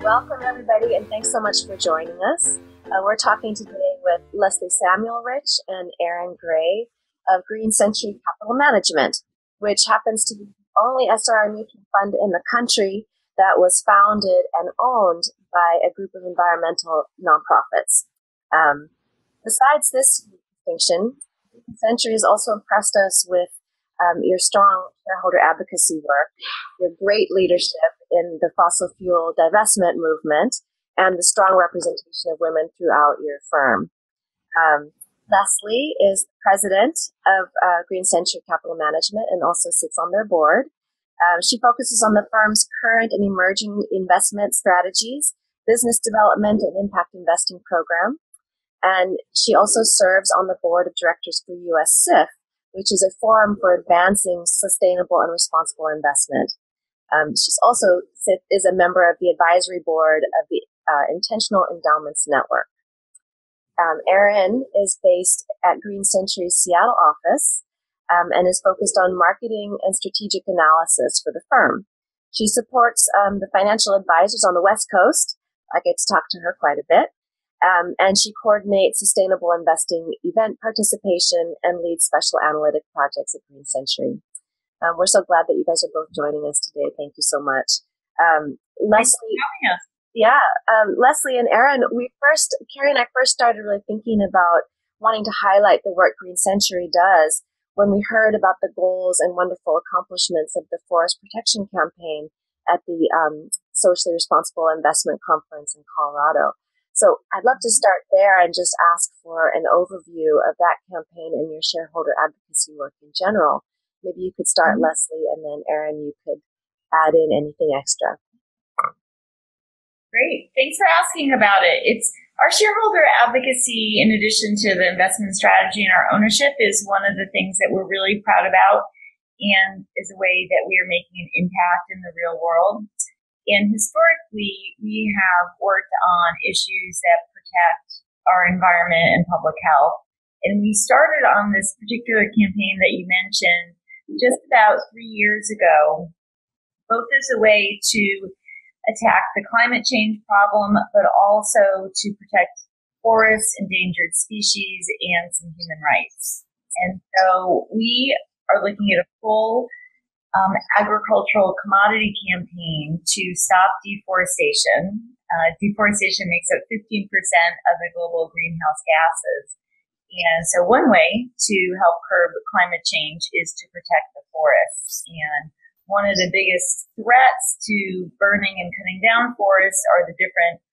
Welcome, everybody, and thanks so much for joining us. We're talking today with Leslie Samuelrich and Erin Gray of Green Century Capital Management, which happens to be the only SRI mutual fund in the country that was founded and owned by a group of environmental nonprofits. Besides this distinction, Green Century has also impressed us with your strong shareholder advocacy work, your great leadership in the fossil fuel divestment movement, and the strong representation of women throughout your firm. Leslie is the president of Green Century Capital Management and also sits on their board. She focuses on the firm's current and emerging investment strategies, business development, and impact investing program. And she also serves on the board of directors for US SIF, which is a forum for advancing sustainable and responsible investment. She's also is a member of the advisory board of the Intentional Endowments Network. Erin is based at Green Century's Seattle office and is focused on marketing and strategic analysis for the firm. She supports the financial advisors on the West Coast. I get to talk to her quite a bit. And she coordinates sustainable investing event participation and leads special analytic projects at Green Century. We're so glad that you guys are both joining us today. Thank you so much. Leslie, Leslie and Erin, Carrie and I first started really thinking about wanting to highlight the work Green Century does when we heard about the goals and wonderful accomplishments of the Forest Protection Campaign at the Socially Responsible Investment Conference in Colorado. So I'd love to start there and just ask for an overview of that campaign and your shareholder advocacy work in general. Maybe you could start, Leslie, and then Erin, you could add in anything extra. Great. Thanks for asking about it. It's our shareholder advocacy, in addition to the investment strategy and our ownership, is one of the things that we're really proud about and is a way that we are making an impact in the real world. And historically, we have worked on issues that protect our environment and public health. And we started on this particular campaign that you mentioned just about 3 years ago, both as a way to attack the climate change problem, but also to protect forests, endangered species, and some human rights. And so we are looking at a full agricultural commodity campaign to stop deforestation. Deforestation makes up 15% of the global greenhouse gases. And so one way to help curb climate change is to protect the forests. And one of the biggest threats to burning and cutting down forests are the different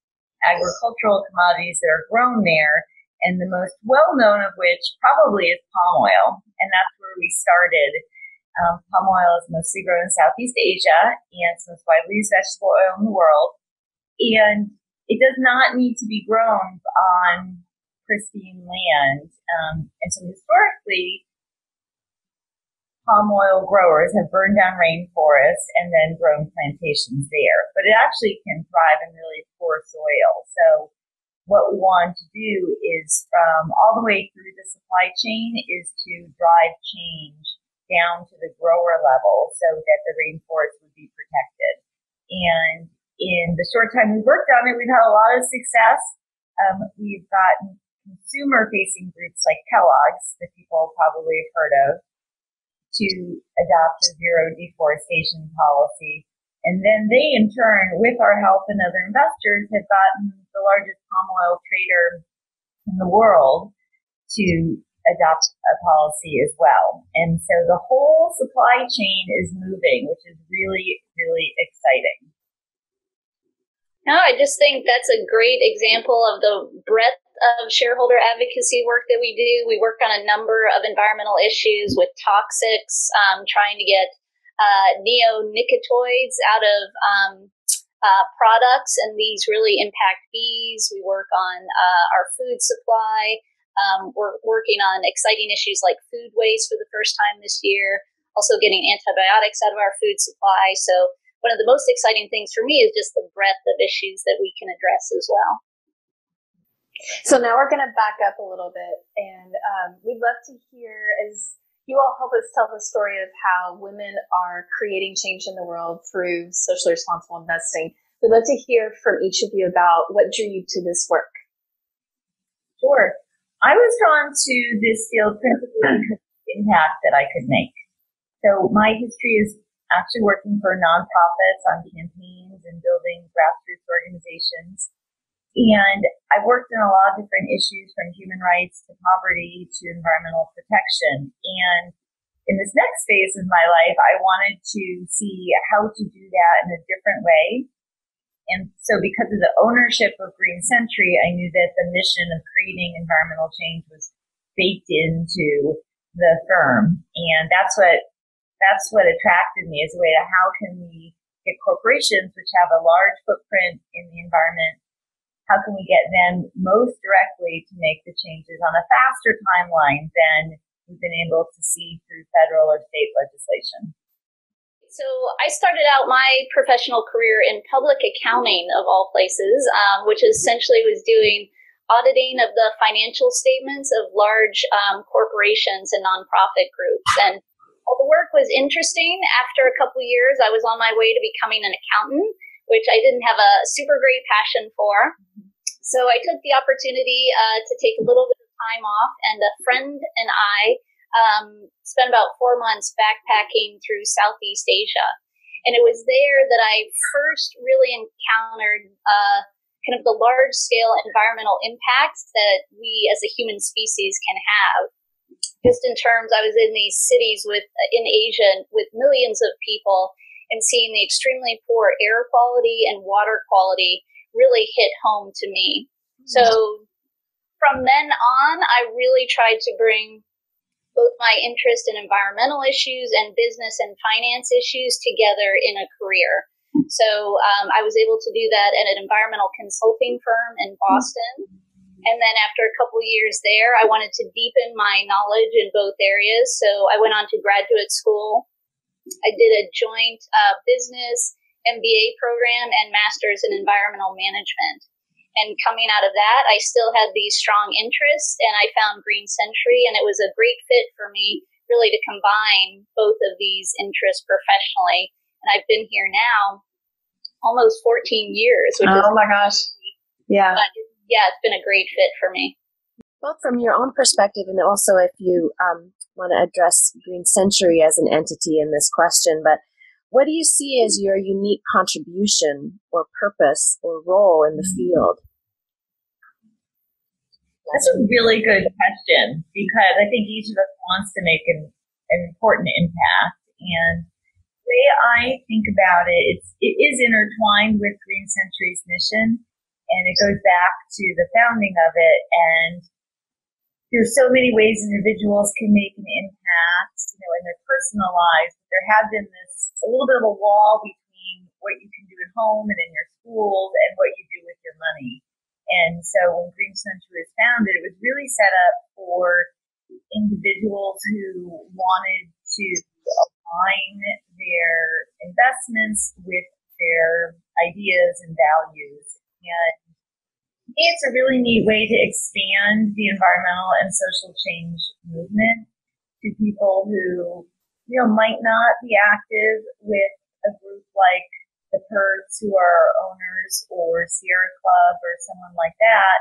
agricultural commodities that are grown there. And the most well-known of which probably is palm oil. And that's where we started. Palm oil is mostly grown in Southeast Asia, and it's the most widely used vegetable oil in the world. And it does not need to be grown on pristine land. And so historically, palm oil growers have burned down rainforests and then grown plantations there. But it actually can thrive in really poor soil. So what we want to do is, from all the way through the supply chain, is to drive change down to the grower level so that the rainforest would be protected. And in the short time we've worked on it, we've had a lot of success. We've gotten consumer-facing groups like Kellogg's, that people probably have heard of, to adopt a zero deforestation policy. And then they, in turn, with our help and other investors, have gotten the largest palm oil trader in the world to adopt a policy as well. And so the whole supply chain is moving, which is really, really exciting. No, I just think that's a great example of the breadth of shareholder advocacy work that we do. We work on a number of environmental issues with toxics, trying to get neonicotinoids out of products, and these really impact bees. We work on our food supply. We're working on exciting issues like food waste for the first time this year, also getting antibiotics out of our food supply. So one of the most exciting things for me is just the breadth of issues that we can address as well. So now we're going to back up a little bit, and we'd love to hear, as you all help us tell the story of how women are creating change in the world through socially responsible investing. We'd love to hear from each of you about what drew you to this work. Sure. I was drawn to this field principally because of the impact that I could make. So my history is actually working for nonprofits on campaigns and building grassroots organizations. And I've worked in a lot of different issues from human rights to poverty to environmental protection. And in this next phase of my life, I wanted to see how to do that in a different way. And so because of the ownership of Green Century, I knew that the mission of creating environmental change was baked into the firm. And that's what attracted me, as a way to how can we get corporations which have a large footprint in the environment, how can we get them most directly to make the changes on a faster timeline than we've been able to see through federal or state legislation. So I started out my professional career in public accounting, of all places, which essentially was doing auditing of the financial statements of large corporations and nonprofit groups. And while the work was interesting, after a couple of years, I was on my way to becoming an accountant, which I didn't have a super great passion for. So I took the opportunity to take a little bit of time off, and a friend and I spent about 4 months backpacking through Southeast Asia. And it was there that I first really encountered kind of the large-scale environmental impacts that we as a human species can have. Just in terms, I was in these cities in Asia with millions of people, and seeing the extremely poor air quality and water quality really hit home to me. So from then on, I really tried to bring both my interest in environmental issues and business and finance issues together in a career. So I was able to do that at an environmental consulting firm in Boston. And then after a couple of years there, I wanted to deepen my knowledge in both areas. So I went on to graduate school. I did a joint business MBA program and master's in environmental management. And coming out of that, I still had these strong interests, and I found Green Century, and it was a great fit for me, really, to combine both of these interests professionally. And I've been here now almost 14 years. Which oh my gosh. Yeah. Yeah, it's been a great fit for me. Both from your own perspective, and also if you want to address Green Century as an entity in this question, but what do you see as your unique contribution or purpose or role in the field? That's a really good question, because I think each of us wants to make an important impact. And the way I think about it, it is intertwined with Green Century's mission, and it goes back to the founding of it. And there's so many ways individuals can make an impact, in their personal lives. But there have been a little bit of a wall between what you can do at home and in your schools and what you do with your money. And so when Green Century was founded, it was really set up for individuals who wanted to align their investments with their ideas and values. And it's a really neat way to expand the environmental and social change movement to people who, might not be active with a group like the Kurds, who are owners, or Sierra Club or someone like that,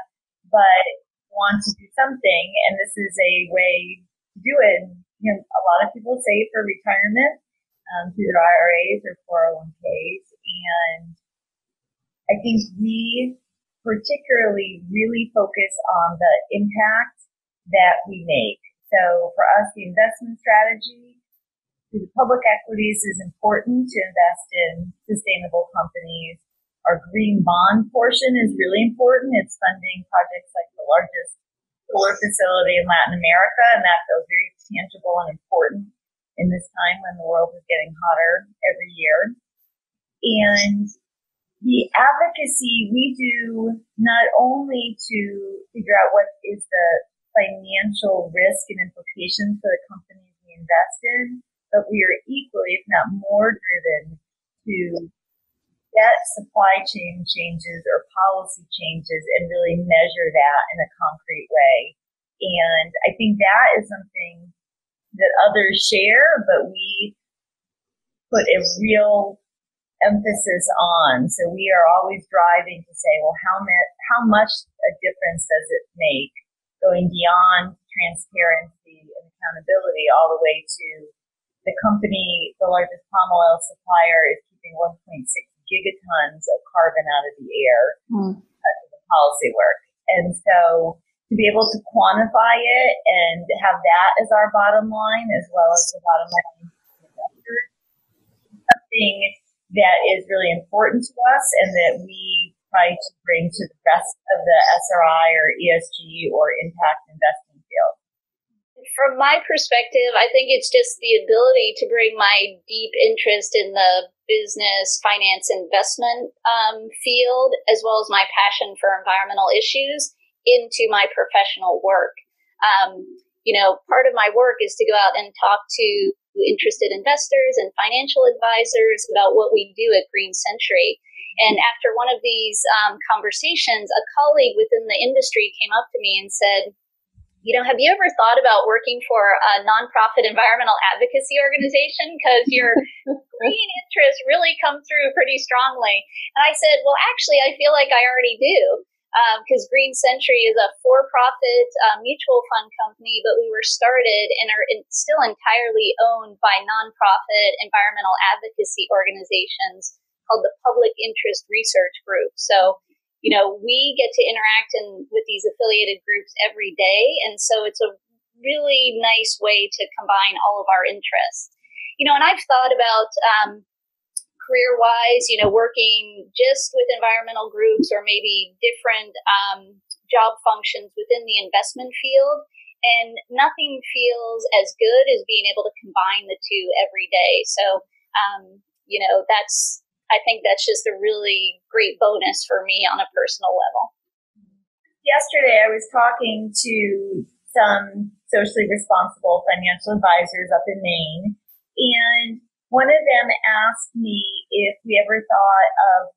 but want to do something. And this is a way to do it. And, a lot of people save for retirement through their IRAs or 401ks. And I think we particularly really focus on the impact that we make. So for us, the investment strategy through the public equities is important to invest in sustainable companies. Our green bond portion is really important. It's funding projects like the largest solar facility in Latin America, and that feels very tangible and important in this time when the world is getting hotter every year. And the advocacy we do not only to figure out what is the financial risk and implications for the companies we invest in, but we are equally, if not more, driven to get supply chain changes or policy changes and really measure that in a concrete way. And I think that is something that others share, but we put a real emphasis on. So we are always driving to say, well, how much a difference does it make, going beyond transparency and accountability all the way to the company, the largest palm oil supplier, is keeping 1.6 gigatons of carbon out of the air because of the policy work. And so to be able to quantify it and have that as our bottom line, as well as the bottom line for investors, something that is really important to us and that we try to bring to the rest of the SRI or ESG or impact investing field. From my perspective, I think it's just the ability to bring my deep interest in the business, finance, investment field, as well as my passion for environmental issues into my professional work. Part of my work is to go out and talk to interested investors and financial advisors about what we do at Green Century. And after one of these conversations, a colleague within the industry came up to me and said, have you ever thought about working for a nonprofit environmental advocacy organization? Because your green interests really come through pretty strongly. And I said, well, actually, I feel like I already do. Because Green Century is a for-profit mutual fund company, but we were started and are still entirely owned by nonprofit environmental advocacy organizations called the Public Interest Research Group. So, we get to interact with these affiliated groups every day, and so it's a really nice way to combine all of our interests. And I've thought about career-wise, working just with environmental groups or maybe different job functions within the investment field. And nothing feels as good as being able to combine the two every day. So, I think that's just a really great bonus for me on a personal level. Yesterday, I was talking to some socially responsible financial advisors up in Maine, and one of them asked me if we ever thought of,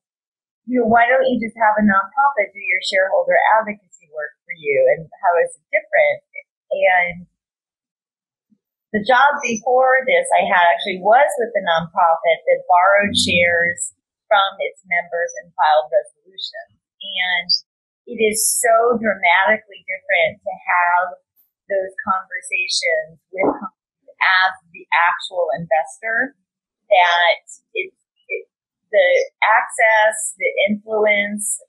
why don't you just have a nonprofit do your shareholder advocacy work for you, and how is it different? And the job before this I had actually was with a nonprofit that borrowed shares from its members and filed resolutions. And it is so dramatically different to have those conversations with companies as the actual investor, that the access, the influence,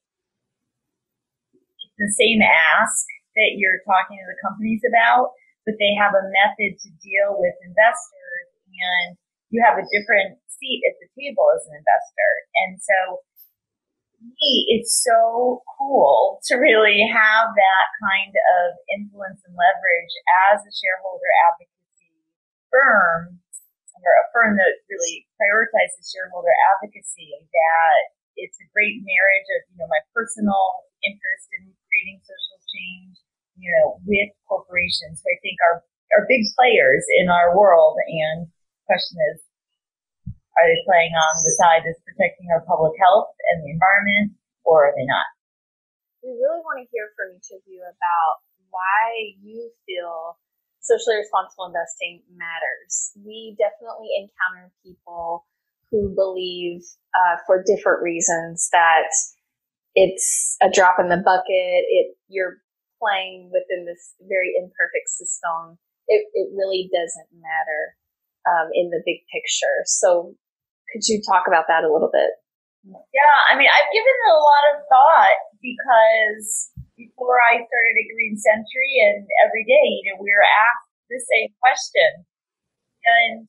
it's the same ask that you're talking to the companies about, but they have a method to deal with investors, and you have a different seat at the table as an investor. And so, it's so cool to really have that kind of influence and leverage as a shareholder advocacy firm, or a firm that really prioritizes shareholder advocacy, that it's a great marriage of, my personal interest in creating social change, with corporations who I think are big players in our world. And the question is, are they playing on the side that's protecting our public health and the environment, or are they not? We really want to hear from each of you about why you feel socially responsible investing matters. We definitely encounter people who believe for different reasons that it's a drop in the bucket. You're playing within this very imperfect system. It really doesn't matter in the big picture. So could you talk about that a little bit? Yeah, I've given it a lot of thought, because before I started at Green Century, and every day, we were asked the same question. And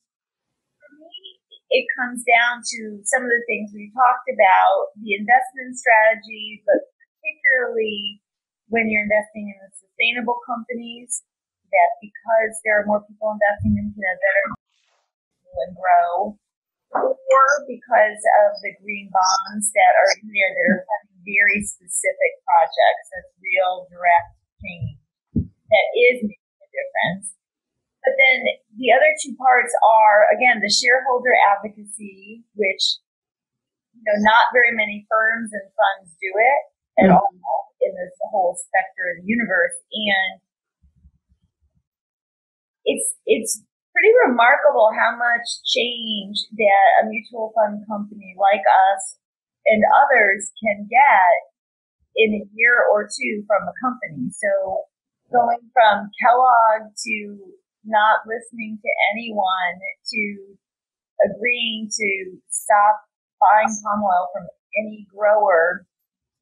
for me, it comes down to some of the things we talked about, the investment strategy, but particularly when you're investing in the sustainable companies, that because there are more people investing in them, better and grow, or because of the green bonds that are in there that are funding very specific projects. That's real direct change that is making a difference. But then the other two parts are, again, the shareholder advocacy, which not very many firms and funds do it at all in this whole spectrum of the universe. And it's pretty remarkable how much change that a mutual fund company like us and others can get in a year or two from a company. So going from Kellogg to not listening to anyone to agreeing to stop buying palm oil from any grower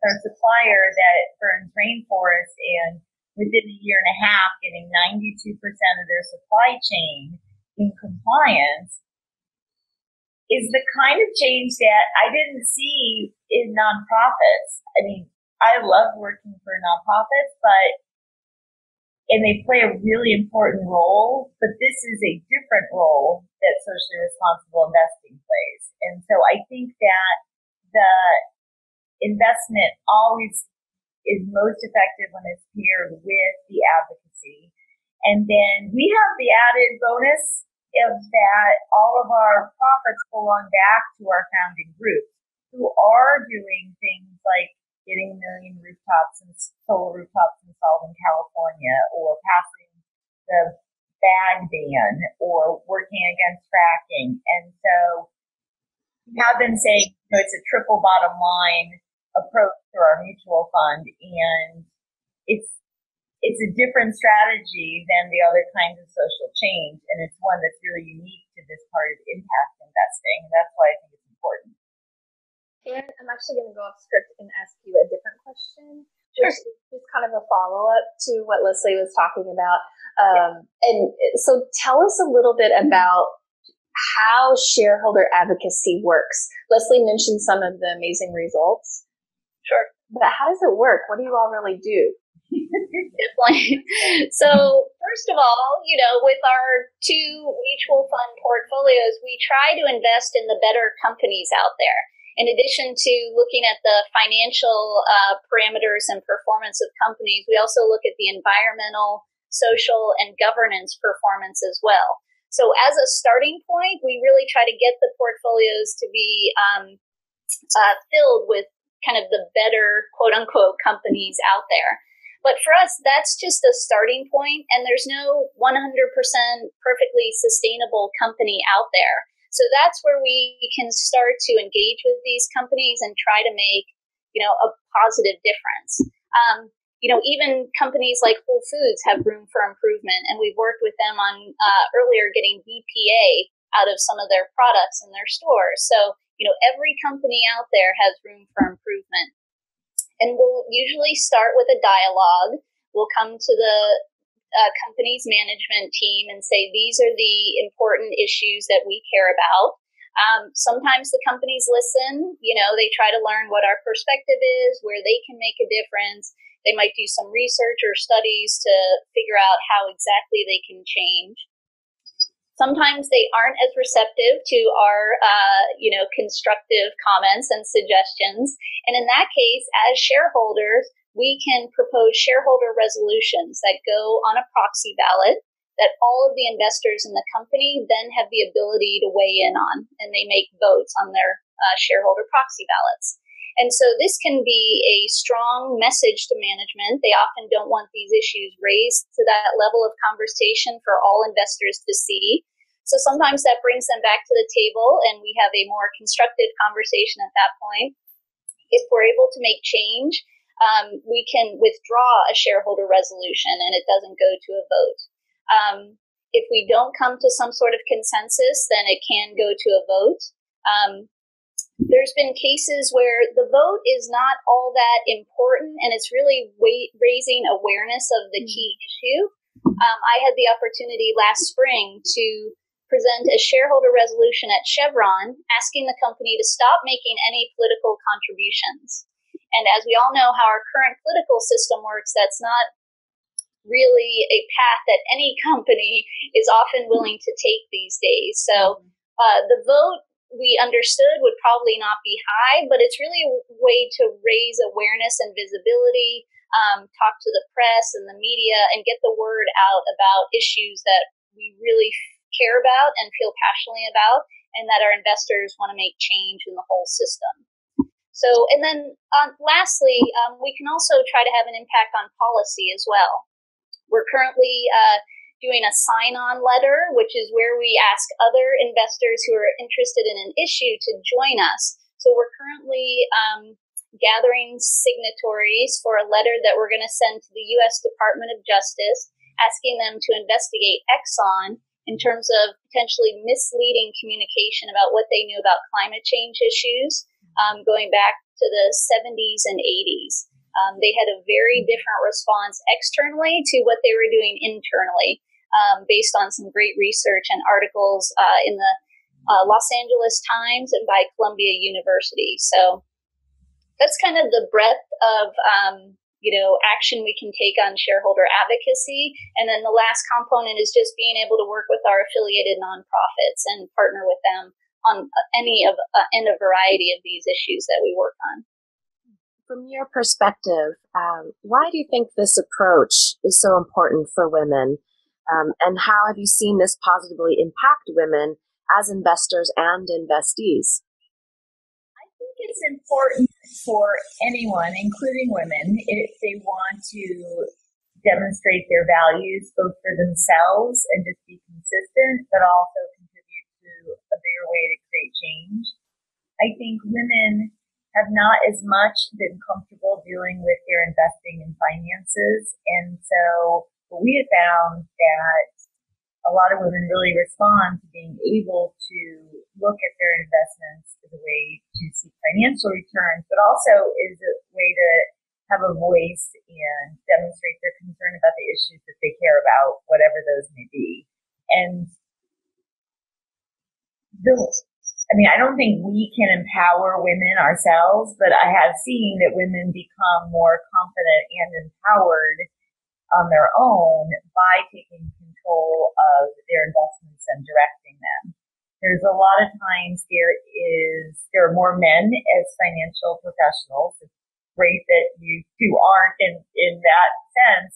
or supplier that burns rainforest, and within a year and a half getting 92% of their supply chain in compliance is the kind of change that I didn't see in nonprofits. I mean, I love working for nonprofits, and they play a really important role, but this is a different role that socially responsible investing plays. And so I think that the investment always is most effective when it's paired with the advocacy. And then we have the added bonus of that all of our profits belong back to our founding groups who are doing things like getting 1 million rooftops and solar rooftops installed in California, or passing the bag ban, or working against fracking. And so we have been saying, it's a triple bottom line approach to our mutual fund, and it's a different strategy than the other kinds of social change, and it's one that's really unique to this part of impact investing, and that's why I think it's important. And I'm actually going to go off script and ask you a different question, which is just kind of a follow-up to what Leslie was talking about. And so tell us a little bit about how shareholder advocacy works. Leslie mentioned some of the amazing results. Sure. But how does it work? What do you all really do? Definitely. So first of all, with our 2 mutual fund portfolios, we try to invest in the better companies out there. In addition to looking at the financial parameters and performance of companies, we also look at the environmental, social, and governance performance as well. So as a starting point, we really try to get the portfolios to be filled with kind of the better, quote unquote, companies out there. But for us, that's just a starting point, and there's no 100% perfectly sustainable company out there. So that's where we can start to engage with these companies and try to make, a positive difference. Even companies like Whole Foods have room for improvement, and we've worked with them on earlier getting BPA out of some of their products in their stores. So, every company out there has room for improvement. And we'll usually start with a dialogue. We'll come to the company's management team and say, these are the important issues that we care about. Sometimes the companies listen, they try to learn what our perspective is, where they can make a difference. They might do some research or studies to figure out how exactly they can change. Sometimes they aren't as receptive to our, constructive comments and suggestions. And in that case, as shareholders, we can propose shareholder resolutions that go on a proxy ballot that all of the investors in the company then have the ability to weigh in on, and they make votes on their shareholder proxy ballots. And so this can be a strong message to management. They often don't want these issues raised to that level of conversation for all investors to see. So sometimes that brings them back to the table, and we have a more constructive conversation at that point. If we're able to make change, we can withdraw a shareholder resolution and it doesn't go to a vote. If we don't come to some sort of consensus, then it can go to a vote. There's been cases where the vote is not all that important, and it's really raising awareness of the key issue. I had the opportunity last spring to present a shareholder resolution at Chevron asking the company to stop making any political contributions. And as we all know how our current political system works, that's not really a path that any company is often willing to take these days. So the vote, we understood, would probably not be high, but it's really a way to raise awareness and visibility, talk to the press and the media, and get the word out about issues that we really care about and feel passionately about, and that our investors want to make change in the whole system. So, and then lastly, we can also try to have an impact on policy as well. We're currently doing a sign-on letter, which is where we ask other investors who are interested in an issue to join us. So we're currently gathering signatories for a letter that we're going to send to the U.S. Department of Justice, asking them to investigate Exxon in terms of potentially misleading communication about what they knew about climate change issues going back to the 70s and 80s. They had a very different response externally to what they were doing internally, based on some great research and articles in the Los Angeles Times and by Columbia University. So that's kind of the breadth of action we can take on shareholder advocacy. And then the last component is just being able to work with our affiliated nonprofits and partner with them on in a variety of these issues that we work on. From your perspective, why do you think this approach is so important for women? And how have you seen this positively impact women as investors and investees? I think it's important for anyone, including women, if they want to demonstrate their values both for themselves and just be consistent, but also contribute to a bigger way to create change. I think women have not as much been comfortable dealing with their investing in finances. And so what we have found that a lot of women really respond to being able to look at their investments as a way to seek financial returns, but also is a way to have a voice and demonstrate their concern about the issues that they care about, whatever those may be. And I don't think we can empower women ourselves, but I have seen that women become more confident and empowered on their own by taking control of their investments and directing them. There's a lot of times there are more men as financial professionals. It's great that you two aren't in that sense,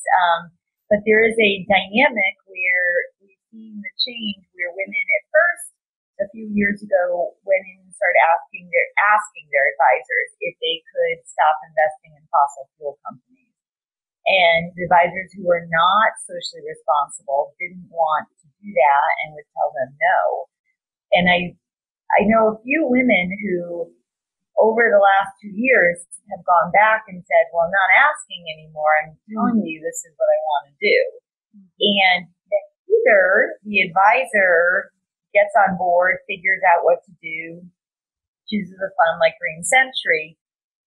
but there is a dynamic where we've seen the change where women at first, a few years ago, went in and started asking their advisors if they could stop investing in fossil fuel companies. And the advisors who were not socially responsible didn't want to do that and would tell them no. And I know a few women who, over the last 2 years, have gone back and said, well, I'm not asking anymore. I'm telling you this is what I want to do. And then either the advisor gets on board, figures out what to do, chooses a fund like Green Century,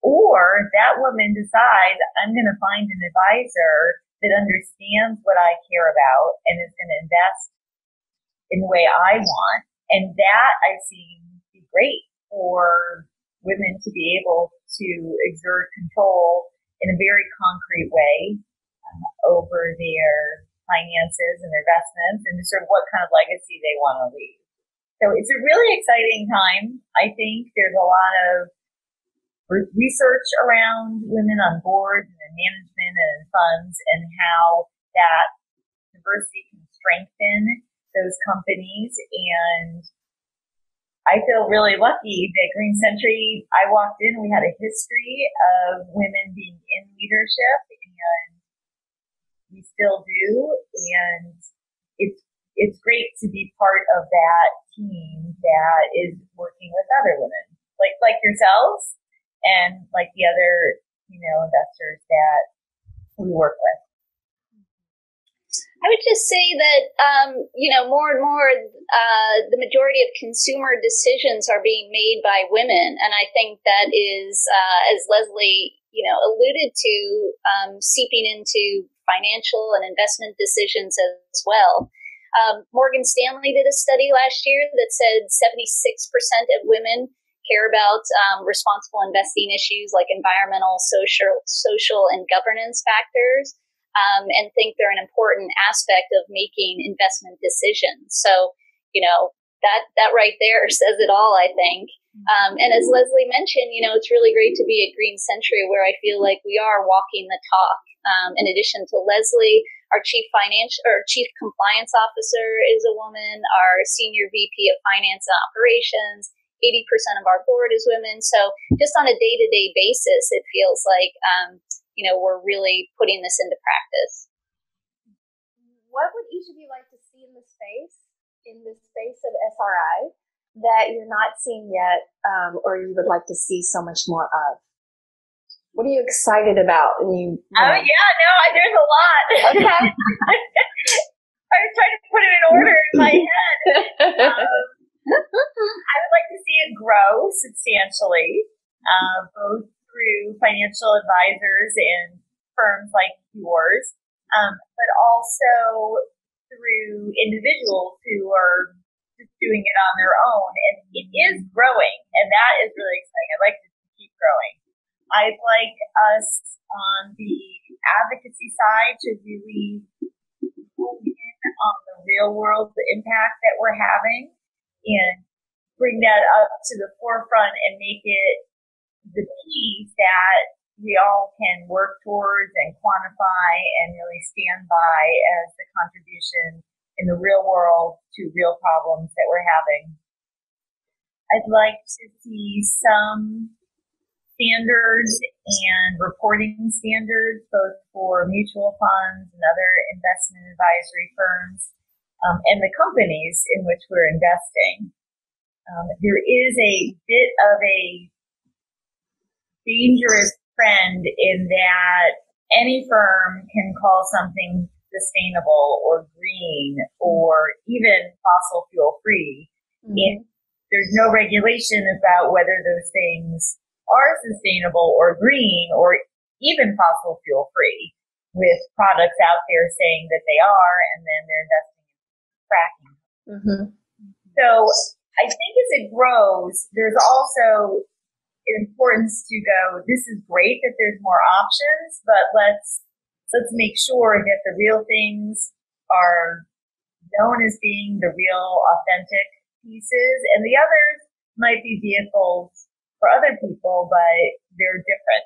or that woman decides, I'm going to find an advisor that understands what I care about and is going to invest in the way I want. And that I've seen be great for women to be able to exert control in a very concrete way over their finances and their investments and sort of what kind of legacy they want to leave. So it's a really exciting time. I think there's a lot of research around women on boards and in management and in funds and how that diversity can strengthen those companies. And I feel really lucky that Green Century, I walked in, we had a history of women being in leadership, and we still do. And it's great to be part of that team that is working with other women, like yourselves and like the other, investors that we work with. I would just say that, more and more, the majority of consumer decisions are being made by women. And I think that is, as Leslie, alluded to, seeping into financial and investment decisions as well. Morgan Stanley did a study last year that said 76% of women care about responsible investing issues like environmental, social, and governance factors. And think they're an important aspect of making investment decisions. So, that right there says it all, I think. And as Leslie mentioned, it's really great to be at Green Century where I feel like we are walking the talk. In addition to Leslie, our chief compliance officer is a woman, our senior VP of finance and operations, 80% of our board is women. So just on a day-to-day basis, it feels like, we're really putting this into practice. what would each of you like to see in the space of SRI that you're not seeing yet, or you would like to see so much more of? What are you excited about? Oh, yeah, no, there's a lot. Okay. I was trying to put it in order in my head. I would like to see it grow substantially, both through financial advisors and firms like yours, but also through individuals who are just doing it on their own. And it is growing, and that is really exciting. I'd like to keep growing. I'd like us on the advocacy side to really hone in on the real world impact that we're having and bring that up to the forefront and make it the piece that we all can work towards and quantify and really stand by as the contribution in the real world to real problems that we're having. I'd like to see some standards and reporting standards, both for mutual funds and other investment advisory firms, and the companies in which we're investing. There is a bit of a dangerous trend in that any firm can call something sustainable or green or even fossil fuel free. Mm-hmm. There's no regulation about whether those things are sustainable or green or even fossil fuel free, with products out there saying that they are, and then they're investing in fracking. Mm-hmm. So I think as it grows, there's also importance to go, this is great that there's more options, but let's make sure that the real things are known as being the real authentic pieces, and the others might be vehicles for other people, but they're different.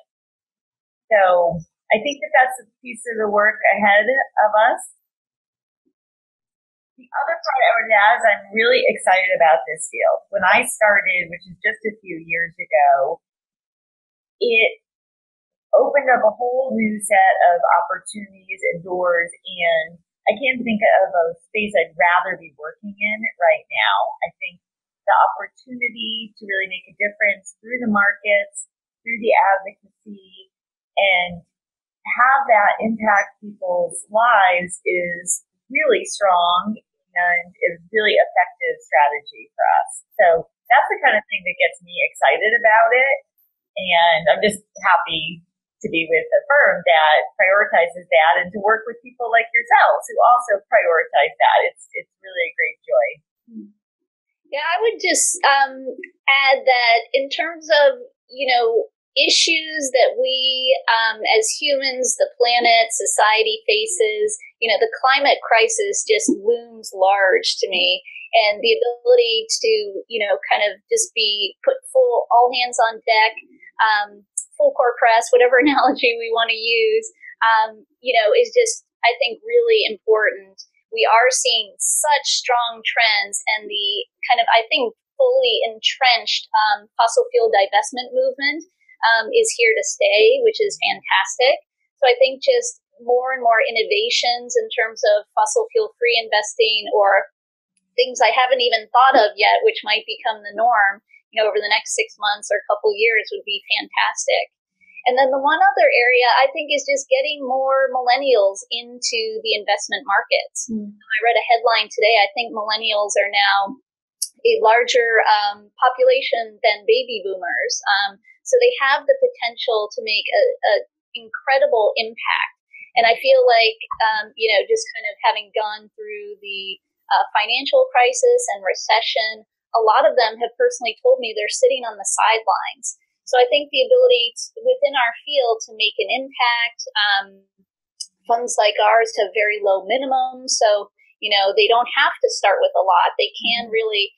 So I think that that's a piece of the work ahead of us. The other part I would add is I'm really excited about this field. When I started, which is just a few years ago, it opened up a whole new set of opportunities and doors, and I can't think of a space I'd rather be working in right now. I think the opportunity to really make a difference through the markets, through the advocacy, and have that impact people's lives is really strong and is really effective strategy for us. So that's the kind of thing that gets me excited about it. And I'm just happy to be with a firm that prioritizes that and to work with people like yourselves who also prioritize that. It's really a great joy. Yeah, I would just add that in terms of, issues that we as humans, the planet, society faces, the climate crisis just looms large to me. And the ability to, kind of just be put all hands on deck, full court press, whatever analogy we want to use, is just, I think, really important. We are seeing such strong trends, and the kind of, I think, fully entrenched fossil fuel divestment movement is here to stay, which is fantastic. So I think just more and more innovations in terms of fossil fuel free investing, or things I haven't even thought of yet, which might become the norm, over the next 6 months or a couple years, would be fantastic. And then the one other area I think is just getting more millennials into the investment markets. I read a headline today. I think millennials are now a larger population than baby boomers. So they have the potential to make a incredible impact. And I feel like, just kind of having gone through the financial crisis and recession, a lot of them have personally told me they're sitting on the sidelines. So I think the ability within our field to make an impact, funds like ours have very low minimums. So, they don't have to start with a lot. They can really,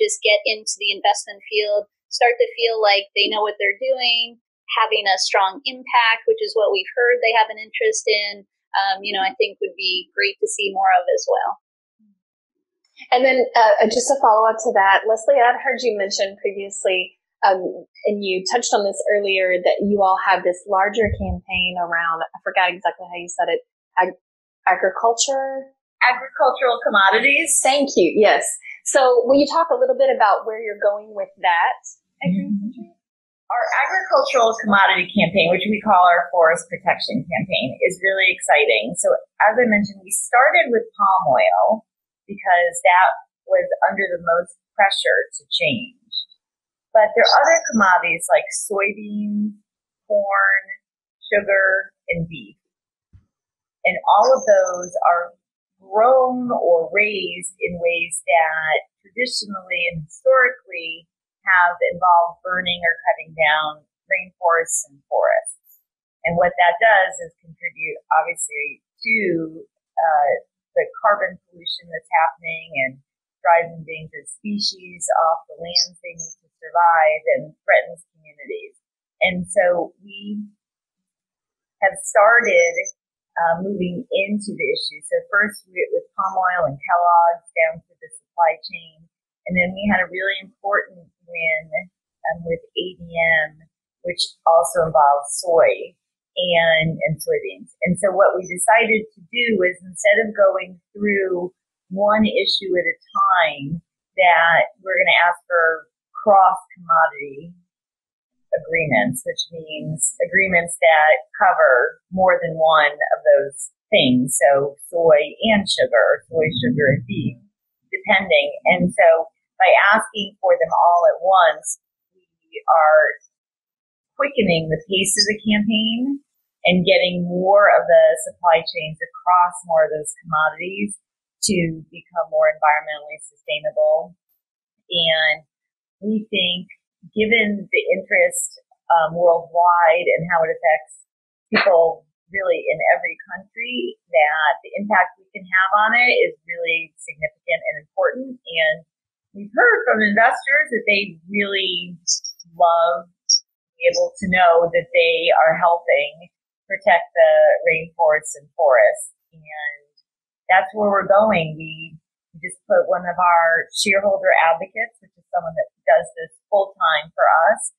just get into the investment field, start to feel like they know what they're doing, having a strong impact, which is what we've heard they have an interest in, I think would be great to see more of as well. And then just a follow-up to that, Leslie, I'd heard you mention previously, and you touched on this earlier, that you all have this larger campaign around, I forgot exactly how you said it, agriculture, Agricultural commodities. Thank you. Yes. So will you talk a little bit about where you're going with that at Green Century? Our agricultural commodity campaign, which we call our forest protection campaign, is really exciting. So as I mentioned, we started with palm oil because that was under the most pressure to change. But there are other commodities like soybeans, corn, sugar, and beef. And all of those are grown or raised in ways that traditionally and historically have involved burning or cutting down rainforests and forests. And what that does is contribute, obviously, to the carbon pollution that's happening and drives endangered species off the lands they need to survive and threatens communities. And so we have started moving into the issue. So first with palm oil and Kellogg's down to the supply chain. And then we had a really important win with ADM, which also involves soy and soybeans. And so what we decided to do is instead of going through one issue at a time, that we're going to ask for cross-commodity agreements, which means agreements that cover more than one of those things. So soy and sugar, soy, sugar, and beef, depending. And so by asking for them all at once, we are quickening the pace of the campaign and getting more of the supply chains across more of those commodities to become more environmentally sustainable. And we think, given the interest worldwide and how it affects people really in every country, that the impact we can have on it is really significant and important. And we've heard from investors that they really love being able to know that they are helping protect the rainforests and forests. And that's where we're going. We just put one of our shareholder advocates, which is someone that does this full time for us,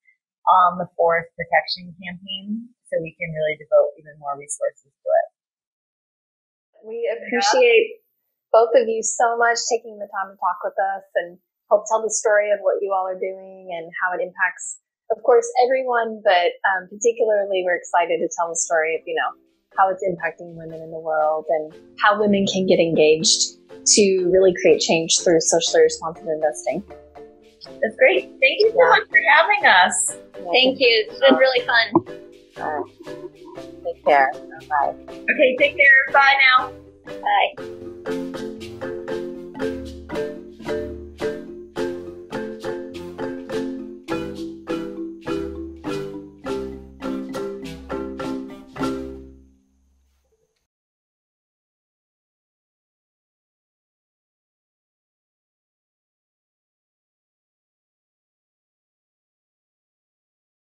on the forest protection campaign, so we can really devote even more resources to it. We appreciate both of you so much taking the time to talk with us and help tell the story of what you all are doing and how it impacts, of course, everyone, but particularly we're excited to tell the story of, how it's impacting women in the world and how women can get engaged to really create change through socially responsible investing. That's great. Thank you so much for having us. Thank you. It's been really fun. All right. Take care. Bye. Okay, take care. Bye now. Bye.